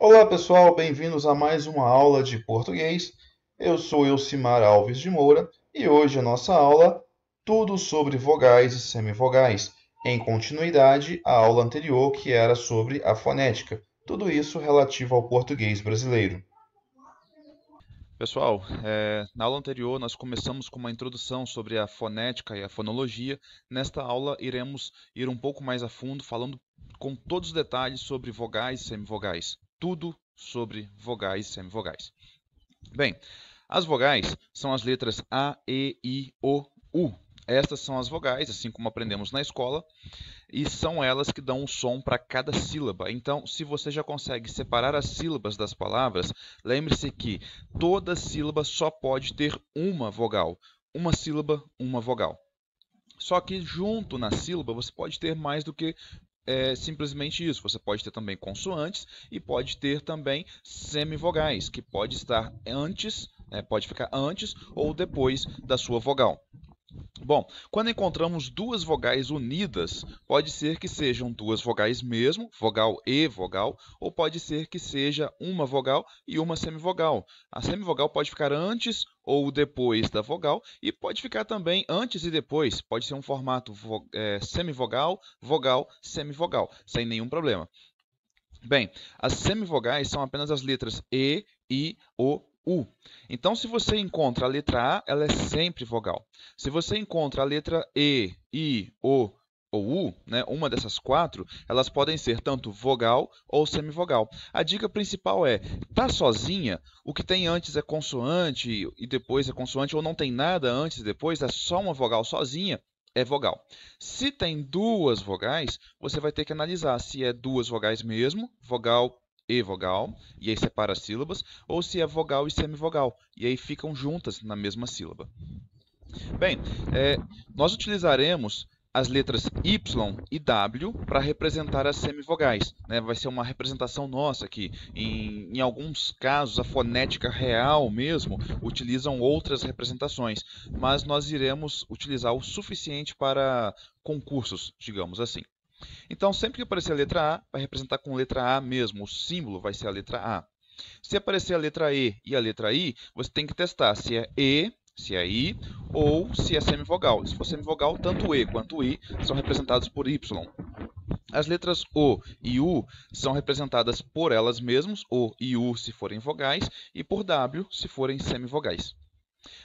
Olá pessoal, bem-vindos a mais uma aula de português. Eu sou Elcimar Alves de Moura e hoje a nossa aula tudo sobre vogais e semivogais, em continuidade à aula anterior que era sobre a fonética, tudo isso relativo ao português brasileiro. Pessoal, na aula anterior nós começamos com uma introdução sobre a fonética e a fonologia. Nesta aula iremos ir um pouco mais a fundo, falando com todos os detalhes sobre vogais e semivogais. Tudo sobre vogais e semivogais. Bem, as vogais são as letras A, E, I, O, U. Estas são as vogais, assim como aprendemos na escola, e são elas que dão o som para cada sílaba. Então, se você já consegue separar as sílabas das palavras, lembre-se que toda sílaba só pode ter uma vogal. Uma sílaba, uma vogal. Só que junto na sílaba você pode ter mais do que simplesmente isso. Você pode ter também consoantes e pode ter também semivogais, que pode estar antes, pode ficar antes ou depois da sua vogal. Bom, quando encontramos duas vogais unidas, pode ser que sejam duas vogais mesmo, vogal e vogal, ou pode ser que seja uma vogal e uma semivogal. A semivogal pode ficar antes ou depois da vogal e pode ficar também antes e depois. Pode ser um formato semivogal, vogal, semivogal, sem nenhum problema. Bem, as semivogais são apenas as letras E, I, O, U. Então, se você encontra a letra A, ela é sempre vogal. Se você encontra a letra E, I, O ou U, né, uma dessas quatro, elas podem ser tanto vogal ou semivogal. A dica principal é, tá sozinha, o que tem antes é consoante e depois é consoante, ou não tem nada antes e depois, é só uma vogal sozinha, é vogal. Se tem duas vogais, você vai ter que analisar se é duas vogais mesmo, vogal e vogal, e aí separa as sílabas, ou se é vogal e semivogal, e aí ficam juntas na mesma sílaba. Bem, nós utilizaremos as letras Y e W para representar as semivogais, né? Vai ser uma representação nossa aqui. Em alguns casos, a fonética real mesmo utilizam outras representações, mas nós iremos utilizar o suficiente para concursos, digamos assim. Então, sempre que aparecer a letra A, vai representar com letra A mesmo, o símbolo vai ser a letra A. Se aparecer a letra E e a letra I, você tem que testar se é E, se é I ou se é semivogal. Se for semivogal, tanto E quanto I são representados por Y. As letras O e U são representadas por elas mesmas, O e U se forem vogais, e por W se forem semivogais.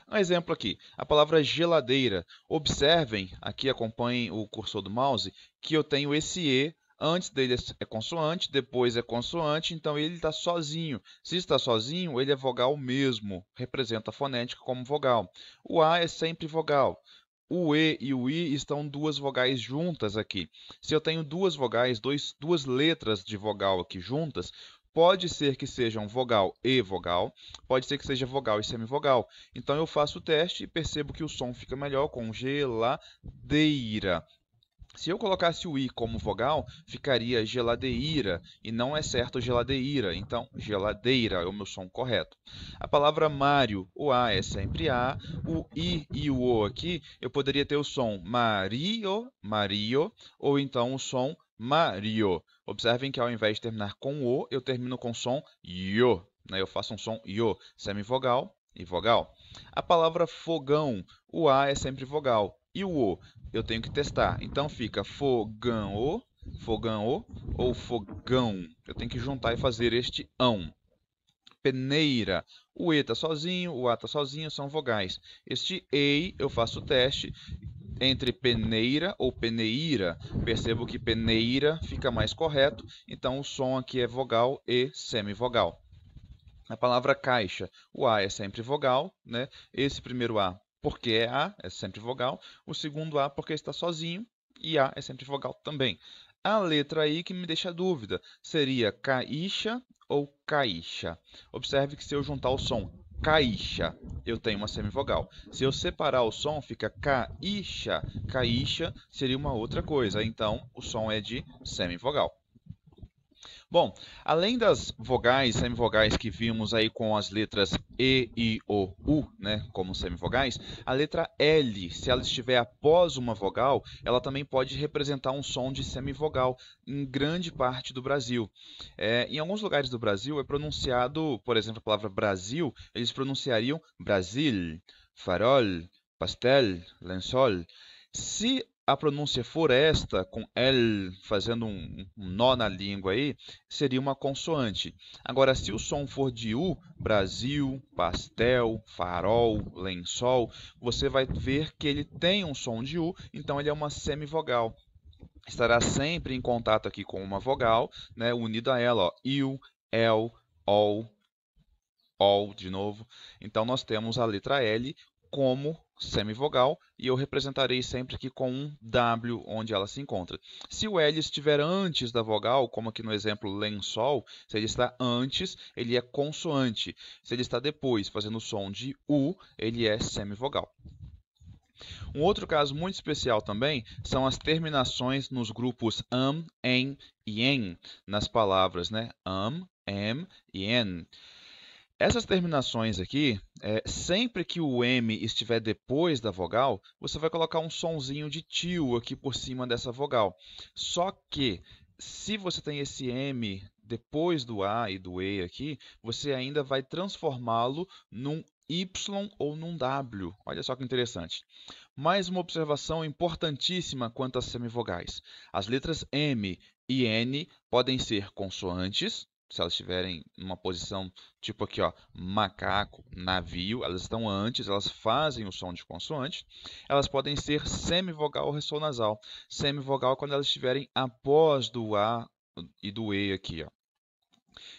Um exemplo aqui, a palavra geladeira. Observem, aqui acompanhem o cursor do mouse, que eu tenho esse E, antes dele é consoante, depois é consoante, então ele está sozinho. Se está sozinho, ele é vogal mesmo, representa a fonética como vogal. O A é sempre vogal. O E e o I estão duas vogais juntas aqui. Se eu tenho duas vogais, duas letras de vogal aqui juntas, pode ser que sejam vogal e vogal, pode ser que seja vogal e semivogal. Então eu faço o teste e percebo que o som fica melhor com geladeira. Se eu colocasse o i como vogal, ficaria geladeira, e não é certo geladeira, então geladeira é o meu som correto. A palavra Mário, o A é sempre A, o I e o O aqui, eu poderia ter o som Mario, Mario, ou então o som Mario. Observem que ao invés de terminar com O, eu termino com o som IO, né? Eu faço um som IO, semivogal e vogal. A palavra fogão, o A é sempre vogal, e o O eu tenho que testar. Então fica fogão, fogão ou fogão. Eu tenho que juntar e fazer este ão. Peneira. O E está sozinho, o A está sozinho, são vogais. Este EI eu faço o teste entre peneira ou peneira. Percebo que peneira fica mais correto, então o som aqui é vogal e semivogal. A palavra caixa, o A é sempre vogal, né? Esse primeiro A, porque é A, é sempre vogal. O segundo A, porque está sozinho, e A é sempre vogal também. A letra I que me deixa dúvida, seria caixa ou caixa? Observe que se eu juntar o som caixa, eu tenho uma semivogal. Se eu separar o som, fica caixa. Caixa seria uma outra coisa, então o som é de semivogal. Bom, além das vogais, semivogais que vimos aí com as letras E, I, O, U, né, como semivogais, a letra L, se ela estiver após uma vogal, ela também pode representar um som de semivogal em grande parte do Brasil. Em alguns lugares do Brasil é pronunciado, por exemplo, a palavra Brasil, eles pronunciariam Brasil, farol, pastel, lençol. Se a pronúncia for esta, com L fazendo um nó na língua aí, seria uma consoante. Agora, se o som for de U, Brasil, pastel, farol, lençol, você vai ver que ele tem um som de U, então ele é uma semivogal. Estará sempre em contato aqui com uma vogal, né, unido a ela, ó, IU, EL, OL, de novo. Então, nós temos a letra L como semivogal e eu representarei sempre aqui com um W onde ela se encontra. Se o L estiver antes da vogal, como aqui no exemplo lençol, se ele está antes, ele é consoante. Se ele está depois, fazendo o som de U, ele é semivogal. Um outro caso muito especial também são as terminações nos grupos em e en, nas palavras, né? Em e en. Essas terminações aqui, sempre que o M estiver depois da vogal, você vai colocar um sonzinho de tio aqui por cima dessa vogal. Só que, se você tem esse M depois do A e do E aqui, você ainda vai transformá-lo num Y ou num W. Olha só que interessante. Mais uma observação importantíssima quanto às semivogais. As letras M e N podem ser consoantes, se elas estiverem numa posição tipo aqui, ó, macaco, navio, elas estão antes, elas fazem o som de consoante. Elas podem ser semivogal ou ressonasal. Semivogal quando elas estiverem após do A e do E aqui, ó.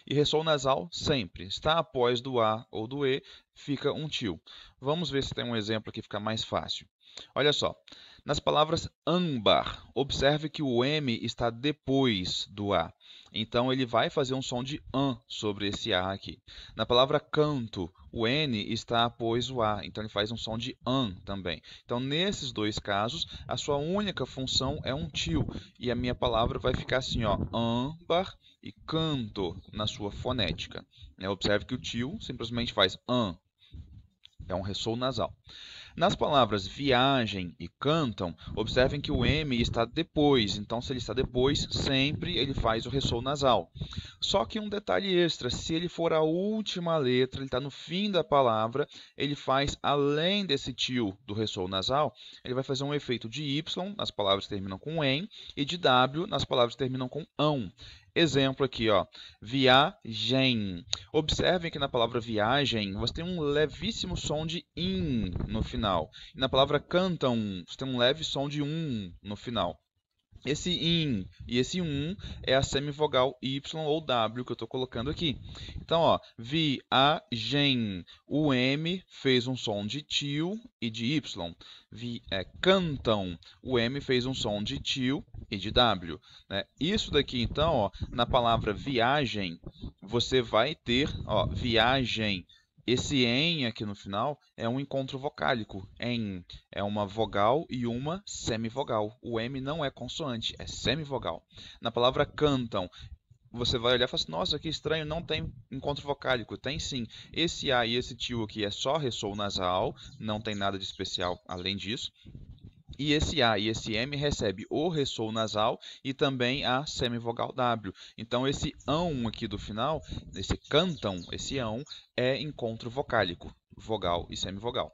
E ressonasal sempre. Está após do A ou do E, fica um tio. Vamos ver se tem um exemplo aqui que fica mais fácil. Olha só, nas palavras âmbar, observe que o M está depois do A. Então, ele vai fazer um som de ã sobre esse A aqui. Na palavra canto, o N está após o A, então ele faz um som de ã também. Então, nesses dois casos, a sua única função é um tio. E a minha palavra vai ficar assim, ó, âmbar e canto na sua fonética. Observe que o tio simplesmente faz ã. É um ressoa nasal. Nas palavras viagem e cantam, observem que o M está depois. Então, se ele está depois, sempre ele faz o ressoa nasal. Só que um detalhe extra, se ele for a última letra, ele está no fim da palavra, ele faz, além desse tio do ressoa nasal, ele vai fazer um efeito de Y nas palavras que terminam com em e de W nas palavras que terminam com ão. Exemplo aqui, ó, viagem. Observem que na palavra viagem você tem um levíssimo som de in no final. E na palavra cantam você tem um leve som de no final. Esse in e esse é a semivogal Y ou W que eu estou colocando aqui. Então, ó, viagem, o M fez um som de tio e de Y. Cantam, o M fez um som de tio e de W. Né? Isso daqui, então, ó, na palavra viagem, você vai ter, ó, viagem. Esse em aqui no final é um encontro vocálico. Em é uma vogal e uma semivogal. O M não é consoante, é semivogal. Na palavra cantam, você vai olhar e falar assim, nossa, que estranho, não tem encontro vocálico. Tem sim. Esse A e esse tio aqui é só ressoa nasal, não tem nada de especial além disso. E esse A e esse M recebe o ressoa nasal e também a semivogal W. Então, esse ão aqui do final, esse cantam, esse ão, é encontro vocálico, vogal e semivogal.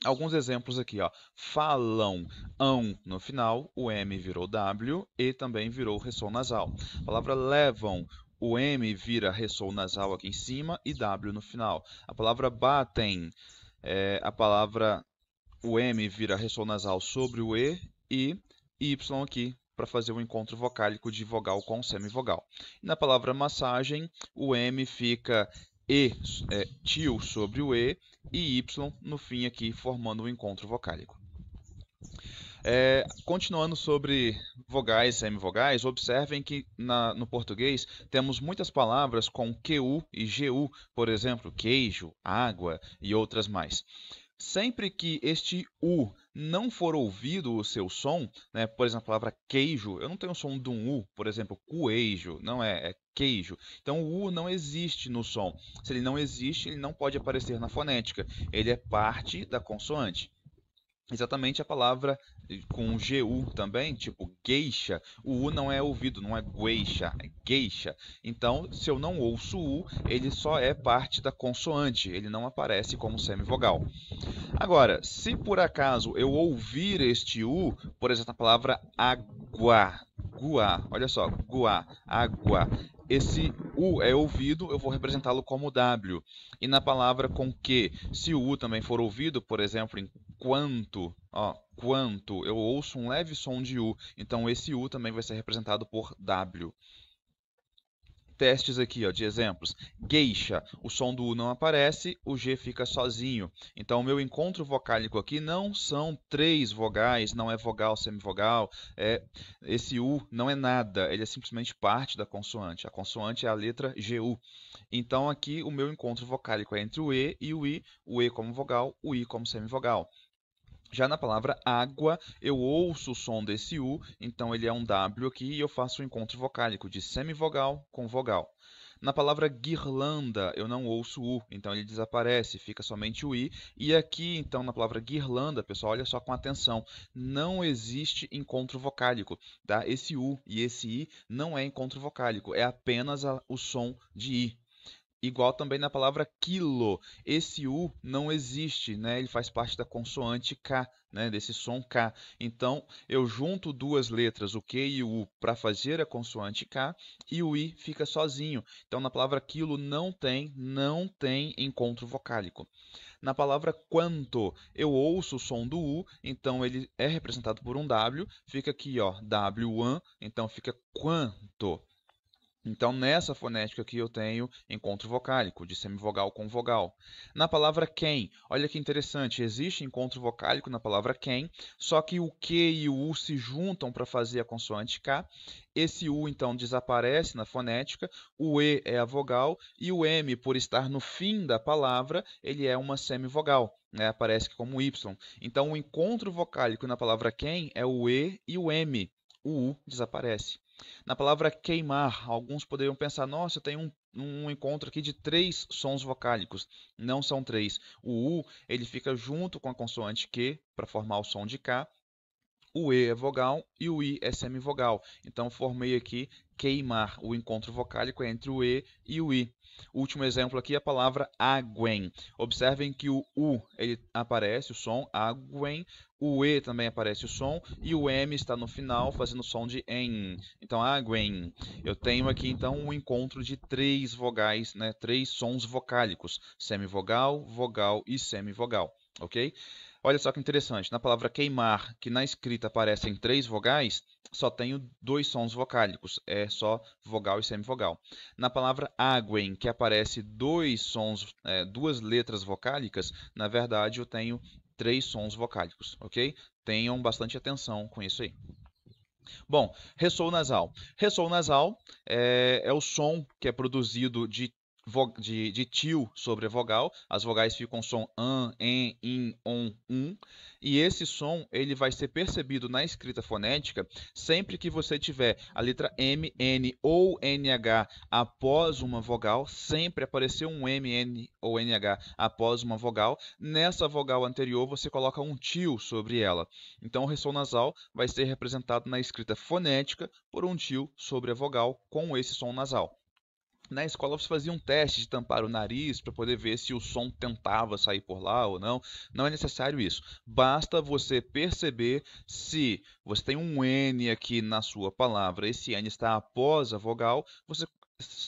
Alguns exemplos aqui, ó. Falam, ão no final, o M virou W e também virou ressoa nasal. A palavra levam, o M vira ressoa nasal aqui em cima e W no final. A palavra batem, o M vira ressoa nasal sobre o E e Y aqui para fazer o encontro vocálico de vogal com semivogal. E na palavra massagem, o M fica tio sobre o E e Y no fim aqui formando o encontro vocálico. Continuando sobre vogais e semivogais, observem que no português temos muitas palavras com QU e GU, por exemplo, queijo, água e outras mais. Sempre que este U não for ouvido o seu som, né, por exemplo, a palavra queijo, eu não tenho o som de um U, por exemplo, coejo, não é queijo. Então o U não existe no som. Se ele não existe, ele não pode aparecer na fonética. Ele é parte da consoante. Exatamente a palavra com GU também, tipo geisha, o U não é ouvido, não é gueixa, é geisha. Então, se eu não ouço o U, ele só é parte da consoante, ele não aparece como semivogal. Agora, se por acaso eu ouvir este U, por exemplo, a palavra água, guá, olha só, guá, água. Esse U é ouvido, eu vou representá-lo como W. E na palavra com que, se o U também for ouvido, por exemplo, em quanto, ó, quanto, eu ouço um leve som de U, então esse U também vai ser representado por W. Testes aqui, ó, de exemplos. Geisha, o som do U não aparece, o G fica sozinho. Então, o meu encontro vocálico aqui não são 3 vogais, não é vogal, semivogal. Esse U não é nada, ele é simplesmente parte da consoante. A consoante é a letra GU. Então, aqui, o meu encontro vocálico é entre o E e o E como vogal, o I como semivogal. Já na palavra água, eu ouço o som desse U, então ele é um W aqui e eu faço um encontro vocálico de semivogal com vogal. Na palavra guirlanda, eu não ouço o U, então ele desaparece, fica somente o I. E aqui, então, na palavra guirlanda, pessoal, olha só com atenção, não existe encontro vocálico, tá? Esse U e esse I não é encontro vocálico, é apenas o som de I. Igual também na palavra quilo, esse U não existe, né? Ele faz parte da consoante K, né? Desse som K. Então, eu junto duas letras, o Q e o U, para fazer a consoante K, e o I fica sozinho. Então, na palavra quilo não tem encontro vocálico. Na palavra quanto, eu ouço o som do U, então ele é representado por um W, fica aqui, ó, W1, então fica quanto. Então, nessa fonética aqui eu tenho encontro vocálico, de semivogal com vogal. Na palavra quem, olha que interessante, existe encontro vocálico na palavra quem, só que o Q e o U se juntam para fazer a consoante K. Esse U, então, desaparece na fonética, o E é a vogal, e o M, por estar no fim da palavra, ele é uma semivogal, né? Aparece como Y. Então, o encontro vocálico na palavra quem é o E e o M. O U desaparece. Na palavra queimar, alguns poderiam pensar, nossa, eu tenho um encontro aqui de 3 sons vocálicos. Não são 3. O U ele fica junto com a consoante Q para formar o som de K. O E é vogal e o I é semivogal. Então, formei aqui queimar. O encontro vocálico é entre o E e o I. O último exemplo aqui é a palavra águen. Observem que o U ele aparece o som, águen. O E também aparece o som e o M está no final fazendo o som de en. Então, águen. Eu tenho aqui então um encontro de 3 vogais, né? 3 sons vocálicos: semivogal, vogal e semivogal. Ok? Olha só que interessante, na palavra queimar, que na escrita aparecem 3 vogais, só tenho 2 sons vocálicos, é só vogal e semivogal. Na palavra águen, que aparece 2 sons, 2 letras vocálicas, na verdade eu tenho 3 sons vocálicos, ok? Tenham bastante atenção com isso aí. Bom, ressô nasal. Ressô nasal é o som que é produzido de tio sobre a vogal. As vogais ficam som an, en, in, on, e esse som ele vai ser percebido na escrita fonética sempre que você tiver a letra M, N ou NH após uma vogal, sempre aparecer um M, N ou NH após uma vogal. Nessa vogal anterior você coloca um tio sobre ela. Então o ressô nasal vai ser representado na escrita fonética por um tio sobre a vogal com esse som nasal. Na escola você fazia um teste de tampar o nariz para poder ver se o som tentava sair por lá ou não. Não é necessário isso. Basta você perceber se você tem um N aqui na sua palavra, esse N está após a vogal, você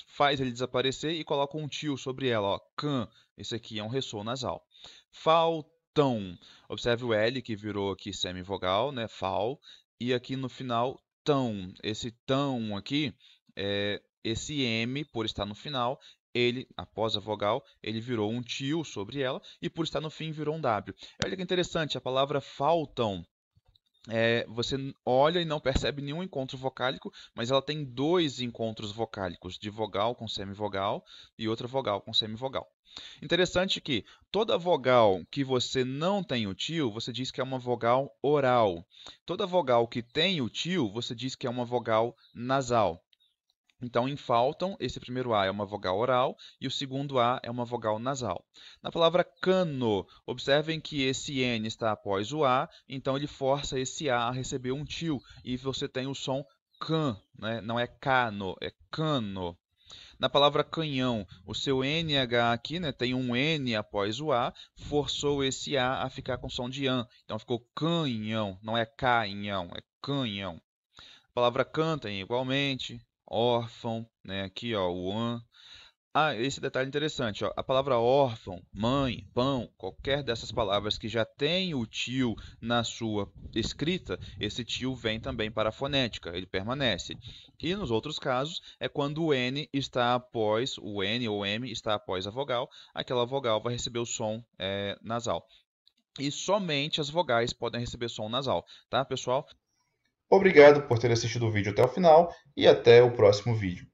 faz ele desaparecer e coloca um tio sobre ela. Ó, can. Esse aqui é um ressô nasal. Faltão. Observe o L que virou aqui semivogal, né? Fal. E aqui no final, tão. Esse tão aqui esse M, por estar no final, ele, após a vogal, ele virou um tio sobre ela, e por estar no fim, virou um W. Olha que interessante, a palavra faltam, você olha e não percebe nenhum encontro vocálico, mas ela tem dois encontros vocálicos, de vogal com semivogal e outra vogal com semivogal. Interessante que toda vogal que você não tem o tio, você diz que é uma vogal oral. Toda vogal que tem o tio, você diz que é uma vogal nasal. Então, em faltam, esse primeiro A é uma vogal oral e o segundo A é uma vogal nasal. Na palavra cano, observem que esse N está após o A, então ele força esse A a receber um tio e você tem o som can, né? Não é cano, é cano. Na palavra canhão, o seu NH aqui, né, tem um N após o A, forçou esse A a ficar com som de an. Então ficou canhão, não é canhão, é canhão. A palavra cantem igualmente, órfão, né, aqui ó, o an. Ah, esse detalhe interessante, ó, a palavra órfão, mãe, pão, qualquer dessas palavras que já tem o tio na sua escrita, esse tio vem também para a fonética, ele permanece. E nos outros casos é quando o N está após, o N ou M está após a vogal, aquela vogal vai receber o som nasal. E somente as vogais podem receber som nasal, tá, pessoal? Obrigado por ter assistido o vídeo até o final e até o próximo vídeo.